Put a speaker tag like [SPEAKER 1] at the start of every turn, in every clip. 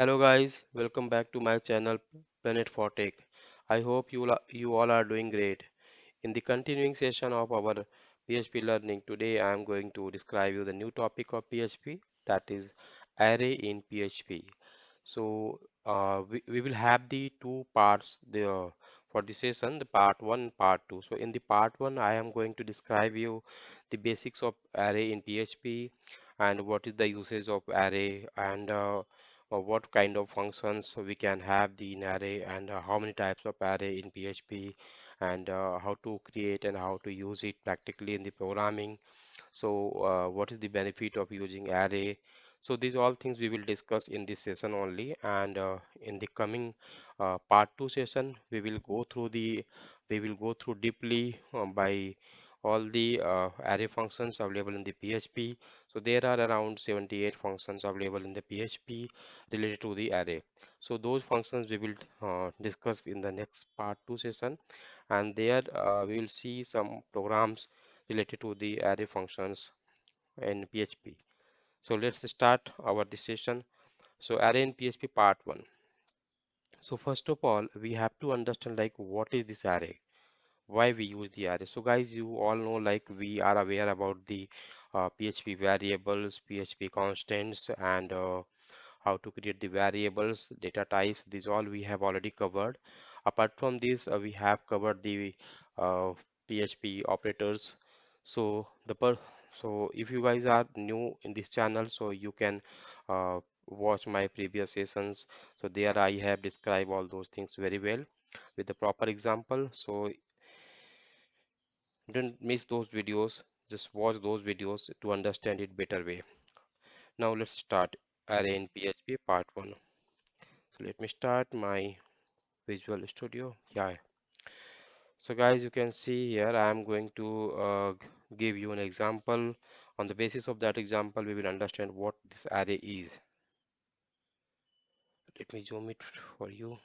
[SPEAKER 1] Hello guys, welcome back to my channel Planet for Tech. I hope you all are doing great. In the continuing session of our PHP learning, today I am going to describe you the new topic of PHP, that is array in PHP. We will have the two parts there for the session, the part 1 and part 2. So in the part 1 I am going to describe you the basics of array in PHP and what is the usage of array and what kind of functions we can have the in array and how many types of array in PHP and how to create and how to use it practically in the programming. What is the benefit of using array? So these all things we will discuss in this session only, and in the coming part 2 session, we will go through deeply by all the array functions available in the PHP. So there are around 78 functions available in the PHP related to the array. So those functions we will discuss in the next part 2 session, and there we will see some programs related to the array functions in PHP. So let's start our this session. So array in PHP part 1. So first of all, we have to understand like what is this array? Why we use the array? So guys, you all know like we are aware about the PHP variables, PHP constants, and how to create the variables, data types. These all we have already covered. Apart from this, we have covered the uh, PHP operators. So the per so if you guys are new in this channel, so you can watch my previous sessions. So there I have described all those things very well with the proper example. So don't miss those videos. Just watch those videos to understand it better way. Now let's start array in PHP part 1. So let me start my Visual Studio. Yeah. So guys, you can see here I am going to give you an example. On the basis of that example, we will understand what this array is. Let me zoom it for you.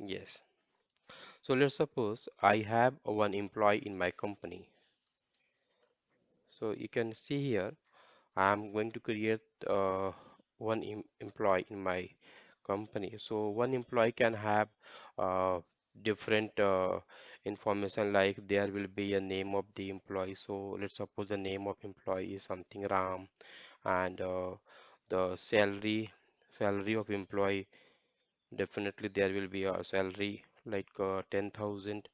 [SPEAKER 1] Yes. So let's suppose I have one employee in my company. So you can see here I am going to create one employee in my company. So one employee can have uh, different information, like there will be a name of the employee. So let's suppose the name of employee is something Ram, and the salary of employee, definitely there will be a salary like 10,000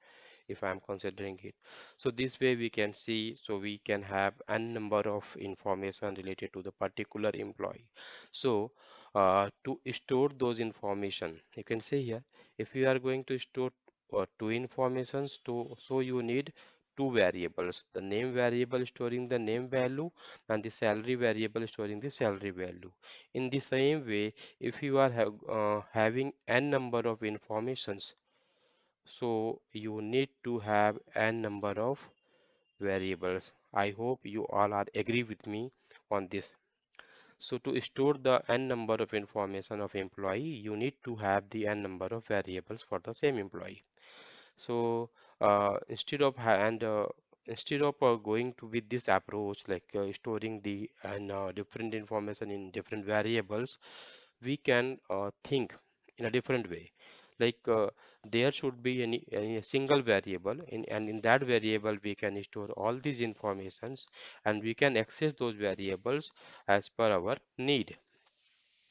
[SPEAKER 1] if I'm considering it. So this way we can see, so we can have n number of information related to the particular employee. So to store those information, you can see here, if you are going to store two informations, so you need two variables, the name variable storing the name value and the salary variable storing the salary value. In the same way, if you are having n number of informations, so you need to have n number of variables. I hope you all are agree with me on this. So to store the n number of information of employee, you need to have the n number of variables for the same employee. So instead of going to with this approach, like storing the and different information in different variables, we can think in a different way. Like there should be any single variable, and in that variable we can store all these informations, and we can access those variables as per our need.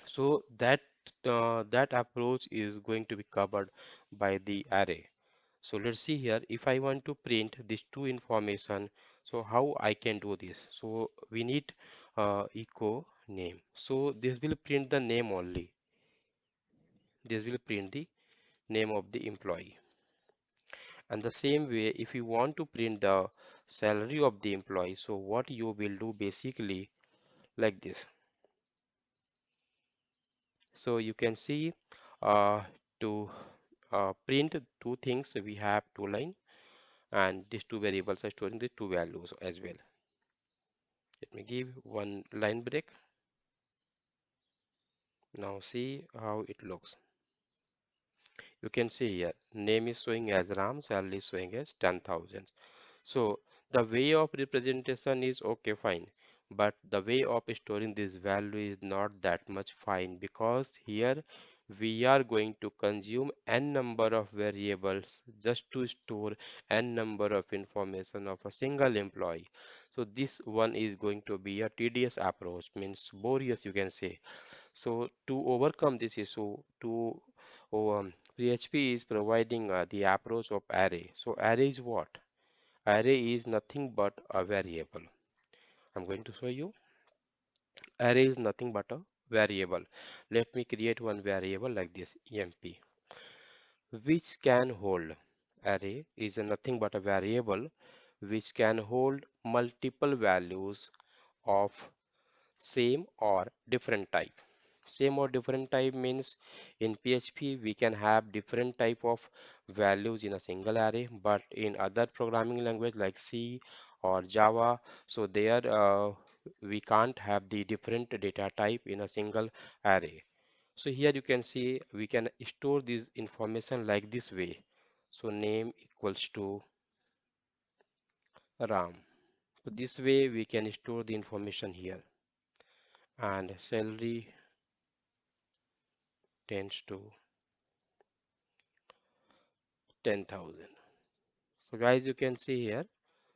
[SPEAKER 1] So that approach is going to be covered by the array. So let's see here, if I want to print these two information, so how I can do this? So we need echo name. So this will print the name only. This will print the name of the employee. And the same way, if you want to print the salary of the employee, so what you will do basically like this. So you can see to print two things, we have two line, and these two variables are storing the two values as well. Let me give one line break. Now see how it looks. You can see here name is showing as Ram, salary is showing as 10,000. So the way of representation is okay, fine, but the way of storing this value is not that much fine because here we are going to consume n number of variables just to store n number of information of a single employee. So this one is going to be a tedious approach, means laborious you can say. So to overcome this issue, PHP is providing the approach of array. So array is what? Array is nothing but a variable. I'm going to show you. Array is nothing but a variable. Let me create one variable like this, emp, which can hold. Array is nothing but a variable which can hold multiple values of same or different type. Same or different type means in PHP we can have different type of values in a single array, but in other programming language like C or Java, so there we can't have the different data type in a single array. So here you can see we can store this information like this way. So name equals to RAM. So this way we can store the information here, and salary tends to 10,000. So guys, you can see here.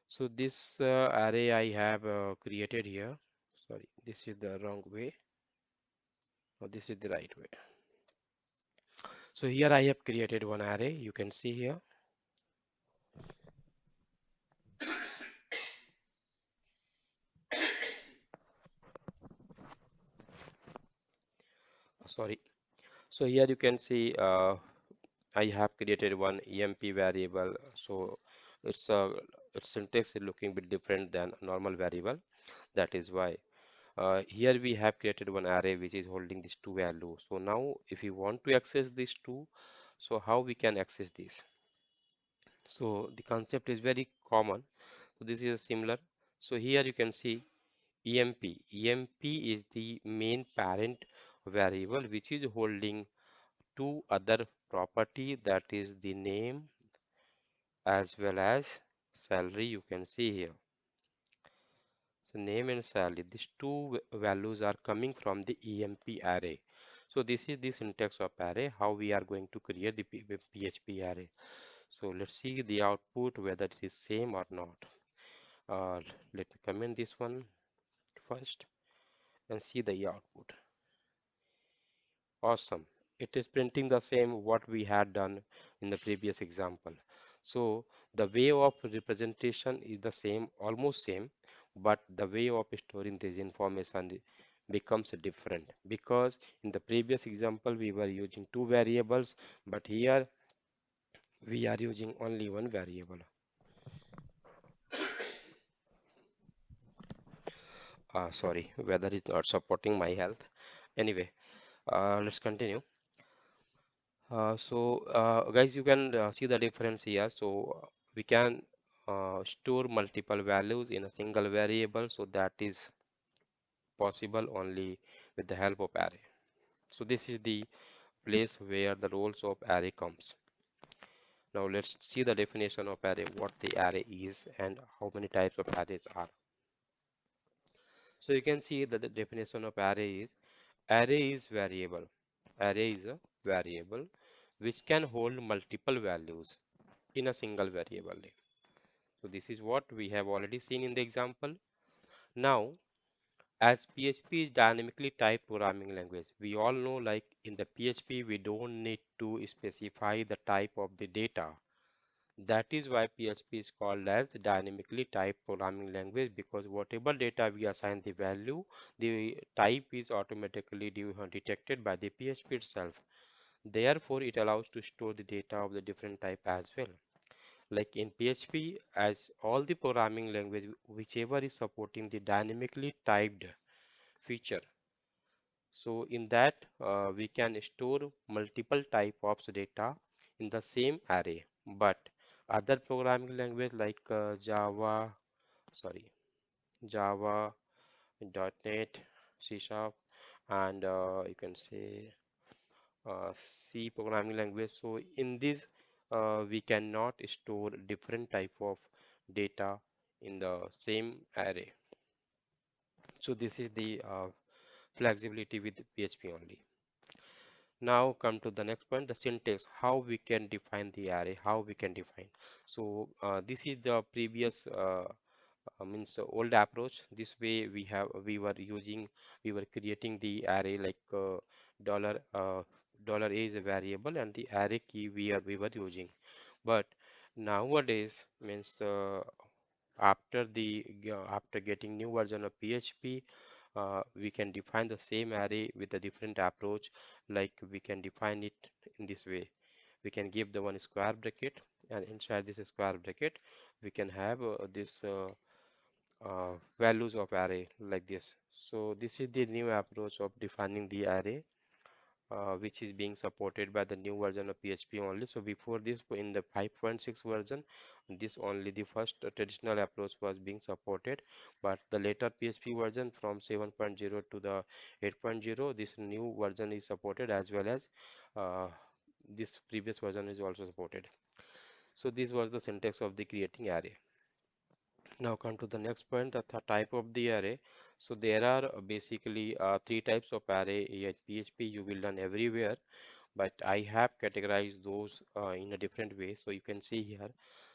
[SPEAKER 1] So this array I have created here. Sorry, this is the wrong way. Oh, this is the right way. So here I have created one array. You can see here. Sorry. So here you can see I have created one emp variable. So it's its syntax is looking a bit different than a normal variable. That is why. Here we have created one array which is holding these two values. So now if you want to access these two, so how we can access this? So the concept is very common. So this is similar. So here you can see emp. Emp is the main parent variable which is holding two other property, that is the name as well as salary. You can see here. So name and salary, these two values are coming from the emp array. So this is the syntax of array, how we are going to create the PHP array. So let's see the output whether it is same or not. Uh, Let me comment this one first and see the output. Awesome. It is printing the same what we had done in the previous example. So the way of representation is the same, almost same, but the way of storing this information becomes different because in the previous example we were using two variables, but here we are using only one variable. Sorry, weather is not supporting my health. Anyway, let's continue. Guys, you can see the difference here. So we can store multiple values in a single variable. So that is possible only with the help of array. So this is the place where the roles of array comes. Now let's see the definition of array, what the array is and how many types of arrays are. So you can see that the definition of array is variable. Array is a variable which can hold multiple values in a single variable name. So this is what we have already seen in the example. Now, as PHP is dynamically typed programming language, we all know like in the PHP we don't need to specify the type of the data. That is why PHP is called as dynamically typed programming language, because whatever data we assign the value, the type is automatically detected by the PHP itself. Therefore, it allows to store the data of the different type as well. Like in PHP, as all the programming language, whichever is supporting the dynamically typed feature. So in that, we can store multiple type of data in the same array. But other programming language like Java, .NET, C Sharp, and you can say C programming language. So in this, we cannot store different type of data in the same array. So this is the flexibility with PHP only. Now come to the next point, the syntax, how we can define the array, how we can define. So this is the previous means old approach. This way we were creating the array like dollar dollar a is a variable and the array key we were using. But nowadays means after getting new version of PHP, we can define the same array with a different approach. Like we can define it in this way. We can give the one square bracket, and inside this square bracket, we can have this values of array like this. So this is the new approach of defining the array, which is being supported by the new version of PHP only. So before this, in the 5.6 version, this only the first traditional approach was being supported. But the later PHP version from 7.0 to the 8.0, this new version is supported, as well as uh, this previous version is also supported. So this was the syntax of the creating array. Now come to the next point, the type of the array. So there are basically three types of array in PHP you will learn everywhere, but I have categorized those in a different way. So you can see here.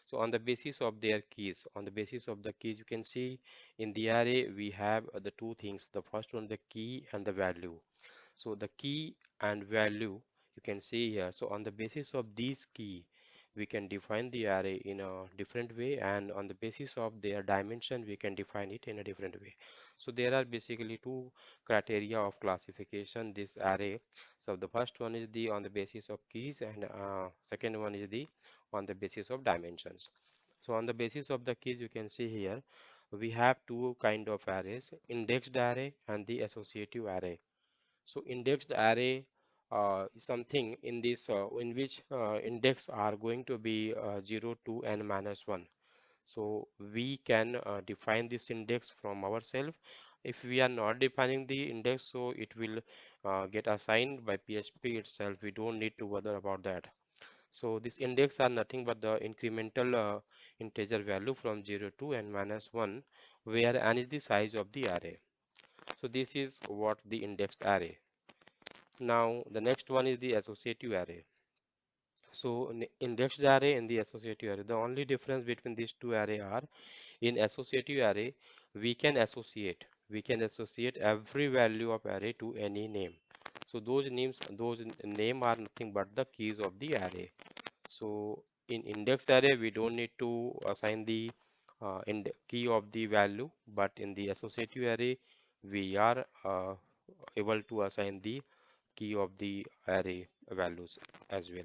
[SPEAKER 1] So on the basis of their keys, on the basis of the keys, you can see in the array we have the two things. The first one, the key and the value. So the key and value you can see here. So on the basis of these key, we can define the array in a different way, and on the basis of their dimension, we can define it in a different way. So there are basically two criteria of classification this array. So the first one is the on the basis of keys, and second one is the on the basis of dimensions. So on the basis of the keys, you can see here we have two kind of arrays: indexed array and the associative array. So indexed array is something in this in which index are going to be 0 to n minus 1. So we can define this index from ourselves. If we are not defining the index, so it will get assigned by PHP itself. We don't need to bother about that. So this index are nothing but the incremental integer value from 0 to n minus 1, where n is the size of the array. So this is what the indexed array. Now, the next one is the associative array. So, indexed array and the associative array. The only difference between these two array are in associative array, we can associate every value of array to any name. So those name are nothing but the keys of the array. So in index array, we don't need to assign the key of the value, but in the associative array, we are able to assign the key of the array values as well.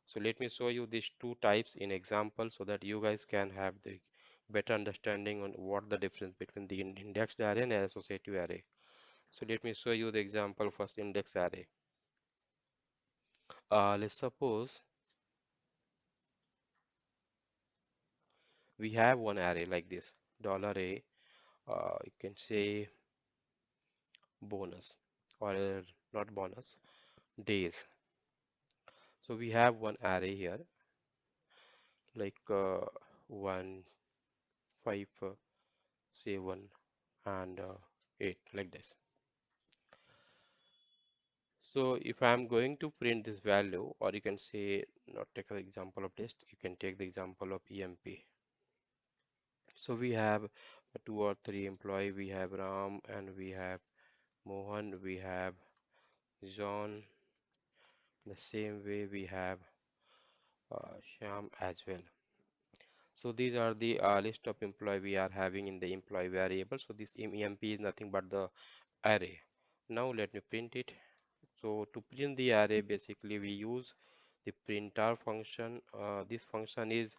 [SPEAKER 1] So let me show you these two types in example so that you guys can have the better understanding on what the difference between the indexed array and associative array. So let me show you the example first, index array. Let's suppose we have one array like this, $a, you can say bonus, or not bonus, days. So we have one array here like 1, 5, 7, and 8 like this. So if I'm going to print this value, or you can say not take the example of test, you can take the example of EMP. So we have two or three employee, we have Ram and we have Mohan, we have John. The same way we have Sham as well. So these are the list of employee we are having in the employee variable. So this EMP is nothing but the array. Now let me print it. So to print the array, basically we use the printer function. This function is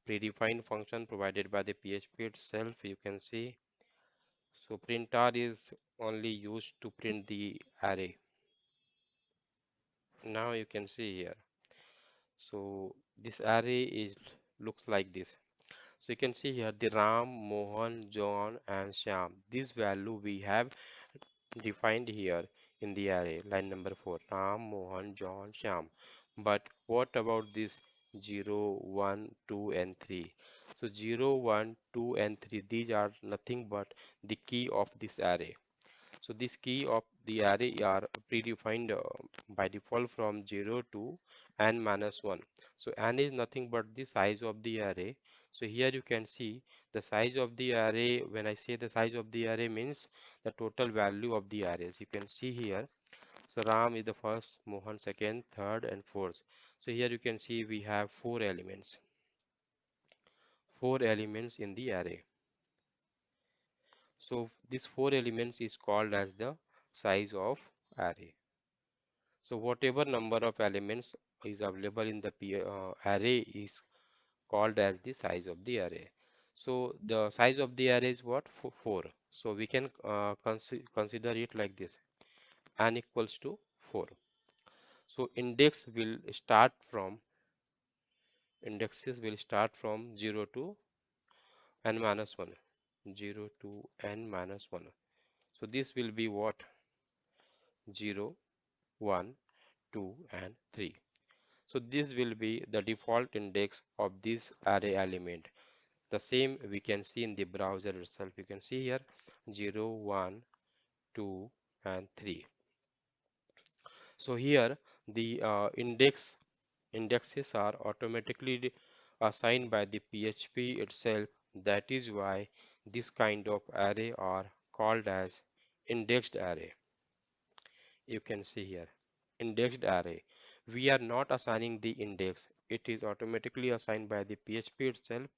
[SPEAKER 1] predefined function provided by the PHP itself. You can see. So printer is only used to print the array. Now you can see here. So this array is looks like this. So you can see here the Ram, Mohan, John, and Shyam. This value we have defined here in the array, line number 4, Ram, Mohan, John, Shyam. But what about this 0, 1, 2, and 3? So 0, 1, 2, and 3, these are nothing but the key of this array. So this key of the array are predefined by default from 0 to n minus 1. So n is nothing but the size of the array. So here you can see the size of the array. When I say the size of the array means the total value of the arrays. You can see here. So Ram is the first, Mohan second, third, and fourth. So here you can see we have four elements in the array. So these four elements is called as the size of array. So whatever number of elements is available in the array is called as the size of the array. So the size of the array is what? 4. So we can consider it like this: n equals to 4. So indexes will start from 0 to n minus 1. 0 to n minus 1. So this will be what? 0, 1, 2, and 3. So this will be the default index of this array element. The same we can see in the browser itself. You can see here 0, 1, 2, and 3. So here the indexes are automatically assigned by the PHP itself. That is why this kind of array are called as indexed array. You can see here indexed array. We are not assigning the index. It is automatically assigned by the PHP itself.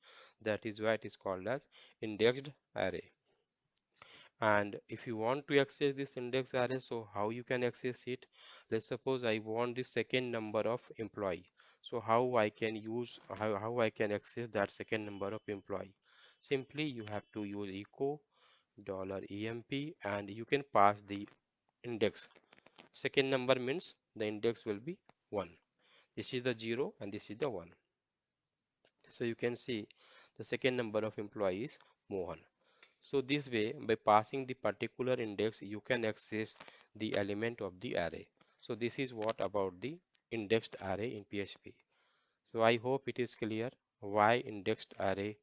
[SPEAKER 1] That is why it is called as indexed array. And if you want to access this index array, so how you can access it? Let's suppose I want the second number of employee. So how I can how I can access that second number of employee? Simply you have to use echo $emp and you can pass the index. Second number means the index will be 1. This is the 0 and this is the 1. So you can see the second number of employees Mohan. So this way, by passing the particular index, you can access the element of the array. So this is what about the indexed array in PHP. So I hope it is clear why indexed array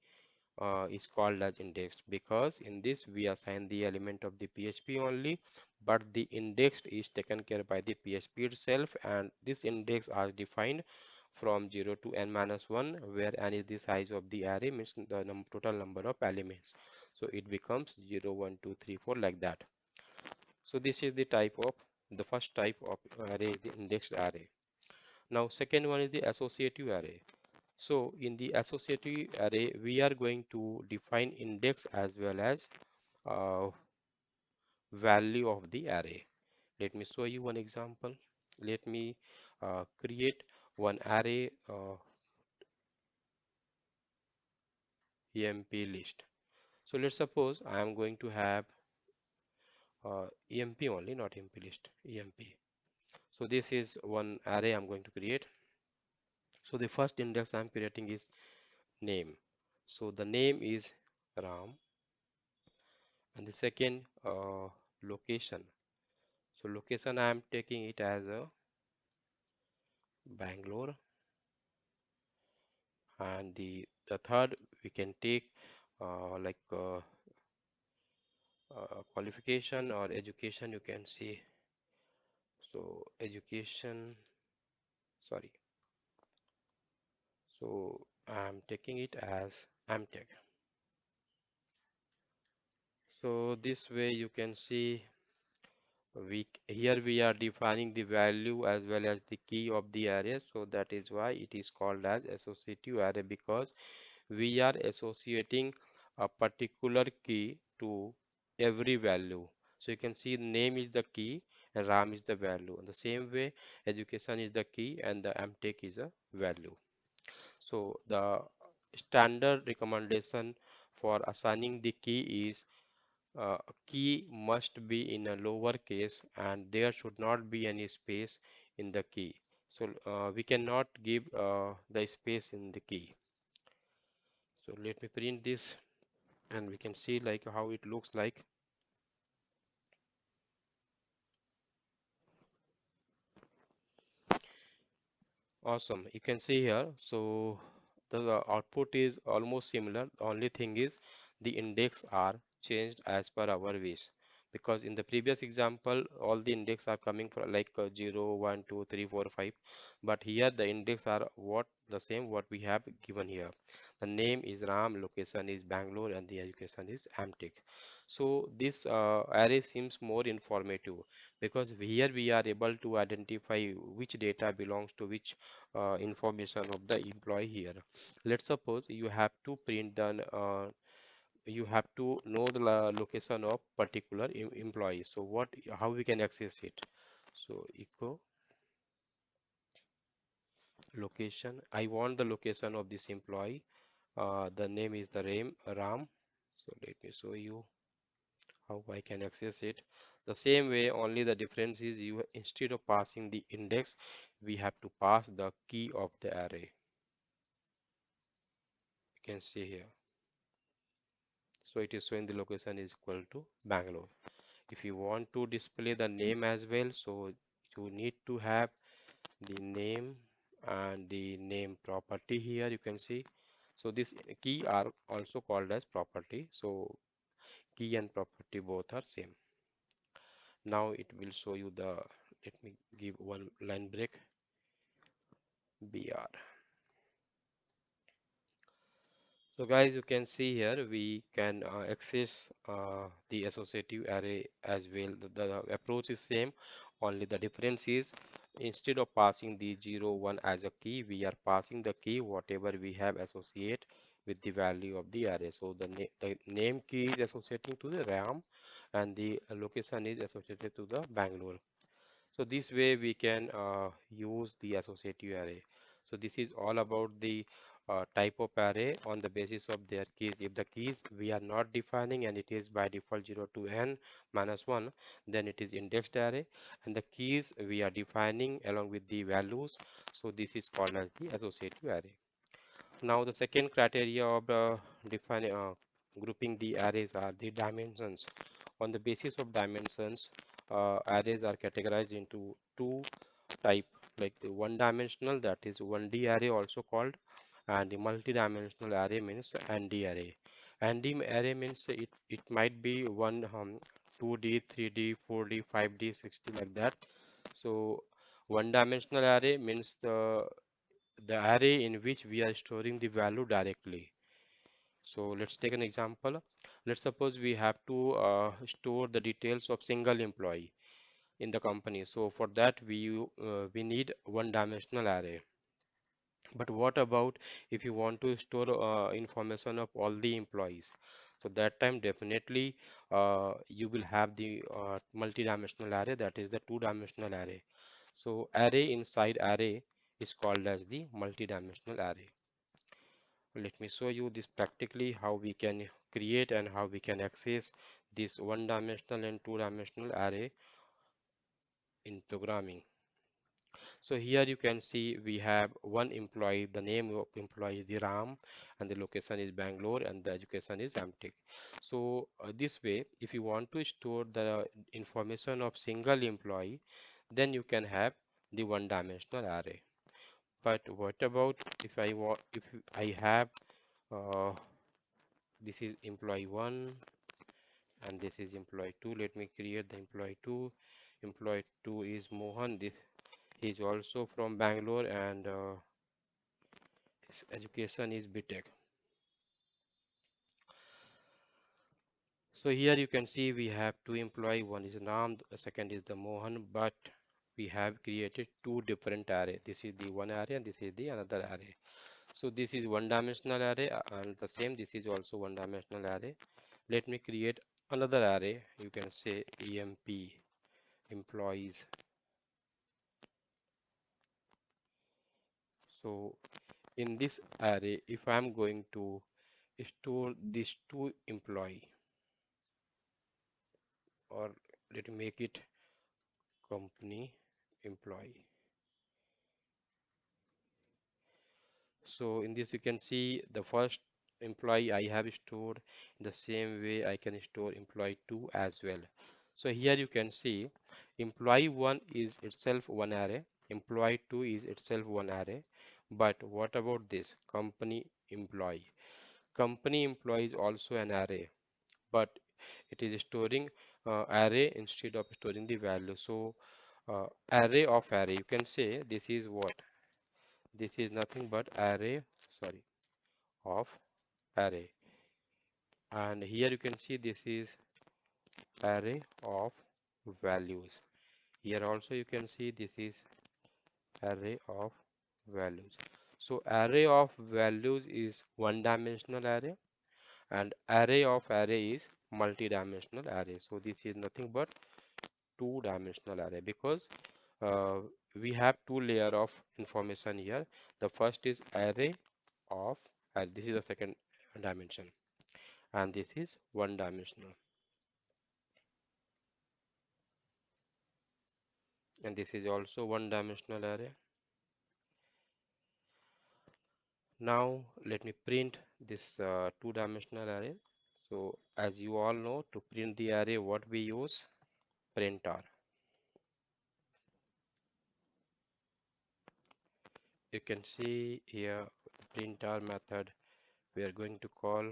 [SPEAKER 1] is called as indexed, because in this we assign the element of the PHP only, but the indexed is taken care by the PHP itself, and this index are defined from 0 to n minus 1, where n is the size of the array, means the total number of elements. So it becomes 0, 1, 2, 3, 4 like that. So this is the first type of array, the indexed array. Now second one is the associative array. So in the associative array, we are going to define index as well as uh, value of the array. Let me show you one example. Let me create one array emp list. So let's suppose I am going to have emp only, not emp list, emp. So this is one array I'm going to create. So the first index I'm creating is name. So the name is Ram, and the second location. So location I am taking it as a Bangalore, and the third we can take like qualification or education. You can see. So education, sorry. So I am taking it as MTech. So this way you can see here we are defining the value as well as the key of the array. So that is why it is called as associative array, because we are associating a particular key to every value. So you can see name is the key and RAM is the value. In the same way, education is the key and the MTech is a value. So the standard recommendation for assigning the key is key must be in a lower case and there should not be any space in the key. So we cannot give the space in the key. So let me print this and we can see like how it looks like. Awesome. You can see here. So the output is almost similar. The only thing is the index are changed as per our wish. Because in the previous example, all the index are coming from like 0, 1, 2, 3, 4, 5. But here the index are what the same what we have given here. The name is Ram, location is Bangalore, and the education is MTech. So this array seems more informative because here we are able to identify which data belongs to which information of the employee here. Let's suppose you have to print the you have to know the location of particular employee. So what how we can access it? So echo location. I want the location of this employee. The name is the Ram. So let me show you how I can access it. The same way, only the difference is you instead of passing the index, we have to pass the key of the array. You can see here. So it is showing the location is equal to Bangalore. If you want to display the name as well, so you need to have the name and the name property here. You can see. So this key are also called as property. So key and property both are same. Now it will show you the, let me give one line break, BR. So guys, you can see here we can access the associative array as well. The approach is same, only the difference is instead of passing the 0, 1 as a key, we are passing the key whatever we have associate with the value of the array. So the name key is associating to the RAM and the location is associated to the Bangalore. So this way we can use the associative array. So this is all about the type of array on the basis of their keys. If the keys we are not defining and it is by default 0 to n minus 1, then it is indexed array. And the keys we are defining along with the values. So this is called as the associative array. Now the second criteria of defining grouping the arrays are the dimensions. On the basis of dimensions, arrays are categorized into two type, like the one dimensional, that is 1D array also called, and the multi-dimensional array means ND array. ND array means it might be one 2D, 3D, 4D, 5D, 6D like that. So one dimensional array means the array in which we are storing the value directly. So let's take an example. Let's suppose we have to store the details of single employee in the company. So for that we need one dimensional array. But what about if you want to store information of all the employees? So that time definitely you will have the multi-dimensional array, that is the two-dimensional array. So array inside array is called as the multi-dimensional array. Let me show you this practically how we can create and how we can access this one-dimensional and two-dimensional array in programming. So here you can see we have one employee, the name of employee is the Ram, and the location is Bangalore, and the education is MTech. So this way, if you want to store the information of single employee, then you can have the one-dimensional array. But what about if I have this is employee 1 and this is employee 2. Let me create the employee 2. Employee 2 is Mohan. This he is also from Bangalore and his education is BTech. So here you can see we have two employee. One is Ram, the second is the Mohan, but we have created two different array. This is the one array and this is the another array. So this is one dimensional array and the same this is also one dimensional array. Let me create another array. You can say EMP employees. So in this array, if I'm going to store these two employee, or let me make it company employee. So in this you can see the first employee I have stored in the same way I can store employee 2 as well. So here you can see employee 1 is itself one array, employee 2 is itself one array, But what about this company employee? Company employee is also an array, but it is storing array instead of storing the value. So array of array, you can say this is what? This is nothing but array, sorry, of array. And here you can see this is array of values. Here also you can see this is array of values. So array of values is one-dimensional array and array of array is multi-dimensional array. So this is nothing but two-dimensional array because uh, we have two layer of information here. The first is array of, and this is the second dimension, and this is one dimensional, and this is also one dimensional array. Now let me print this two-dimensional array. So as you all know, to print the array, what we use? Printer. You can see here printer method we are going to call.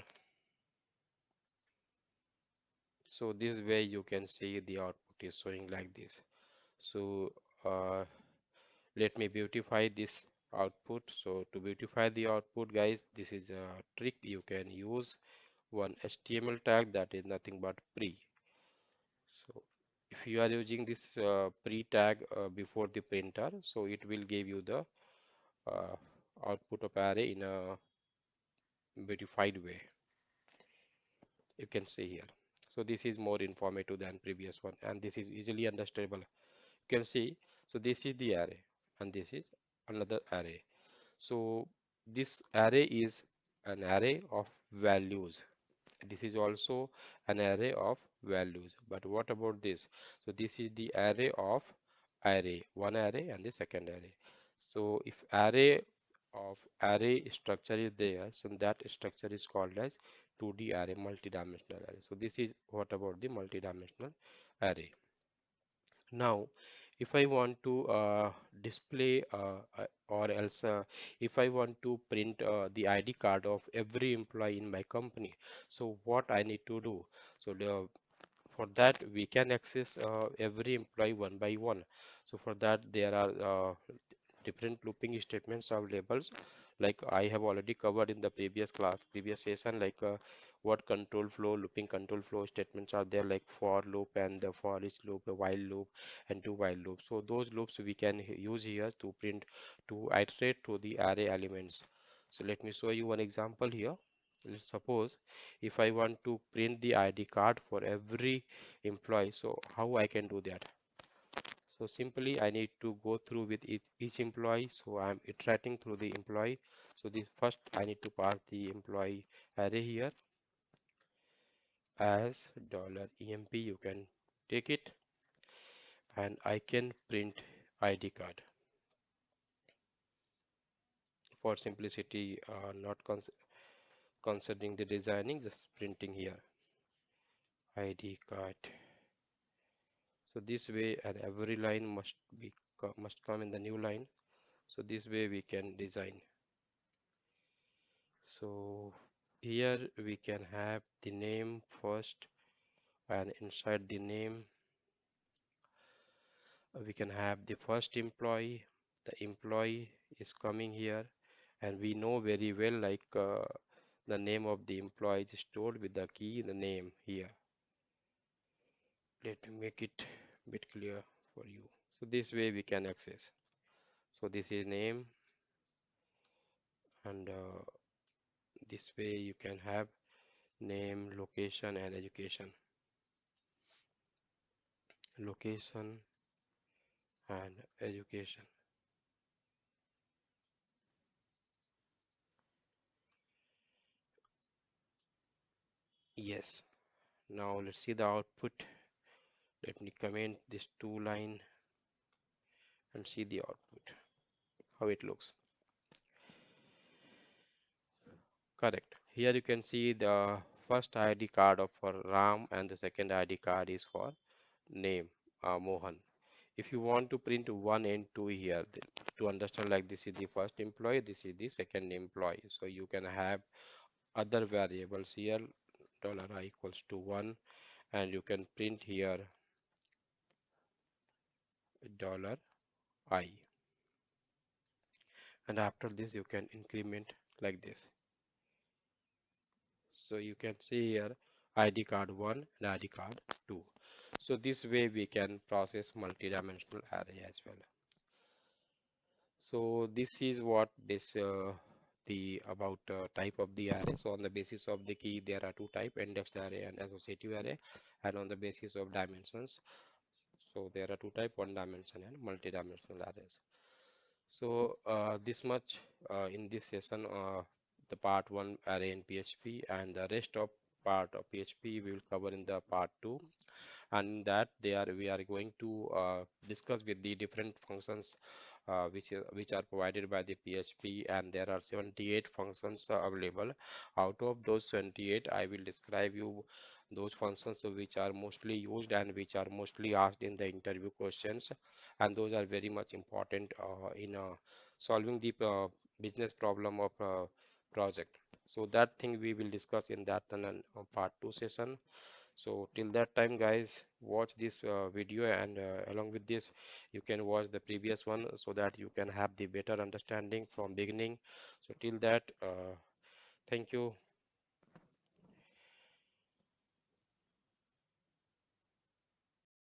[SPEAKER 1] So this way you can see the output is showing like this. So let me beautify this output. So to beautify the output, guys, this is a trick you can use. One HTML tag that is nothing but pre. So if you are using this pre tag before the printer, so it will give you the uh, output of array in a beautified way. You can see here. So this is more informative than previous one, and this is easily understandable. You can see. So this is the array, and this is another array. So this array is an array of values. This is also an array of values. But what about this? So this is the array of array, one array and the second array. So if array of array structure is there, so that structure is called as 2D array, multidimensional array. So this is what about the multidimensional array. Now, if I want to display or else if I want to print the ID card of every employee in my company, so what I need to do? So for that we can access every employee one by one. So for that there are different looping statements available, like I have already covered in the previous class, previous session, like what control flow, looping control flow statements are there, like for loop and the for each loop, a while loop and two while loops. So those loops we can use here to print, to iterate through the array elements. So let me show you one example here. Let's suppose if I want to print the ID card for every employee, so how I can do that? So simply I need to go through with each employee. So I'm iterating through the employee. So this first I need to pass the employee array here as $emp. You can take it and I can print ID card. For simplicity, not considering the designing, just printing here ID card. So this way, and every line must come in the new line. So this way we can design. So here we can have the name first, and inside the name we can have the first employee. The employee is coming here, and we know very well like the name of the employee is stored with the key in the name here. Let me make it a bit clear for you. So this way we can access. So this is name, and this way you can have name, location, and education. Location and education. Yes. Now let's see the output. Let me comment this two line and see the output, how it looks. Correct. Here you can see the first ID card of for Ram and the second ID card is for name Mohan. If you want to print 1 and 2 here, to understand, like this is the first employee, this is the second employee. So you can have other variables here, $I equals to 1, and you can print here $I. And after this, you can increment like this. So you can see here ID card 1 and ID card 2. So this way we can process multi-dimensional array as well. So this is what this the about type of the array. So on the basis of the key, there are two type: indexed array and associative array. And on the basis of dimensions, so there are two type: one dimension and multi-dimensional arrays. So this much in this session, the part 1 array in PHP, and the rest of part of PHP we will cover in the part 2. And that we are going to discuss with the different functions which are provided by the PHP, and there are 78 functions available. Out of those 78, I will describe you those functions which are mostly used and which are mostly asked in the interview questions, and those are very much important in solving the business problem of project. So that thing we will discuss in that part 2 session. So till that time, guys, watch this video, and along with this you can watch the previous one so that you can have the better understanding from beginning. So till that, thank you.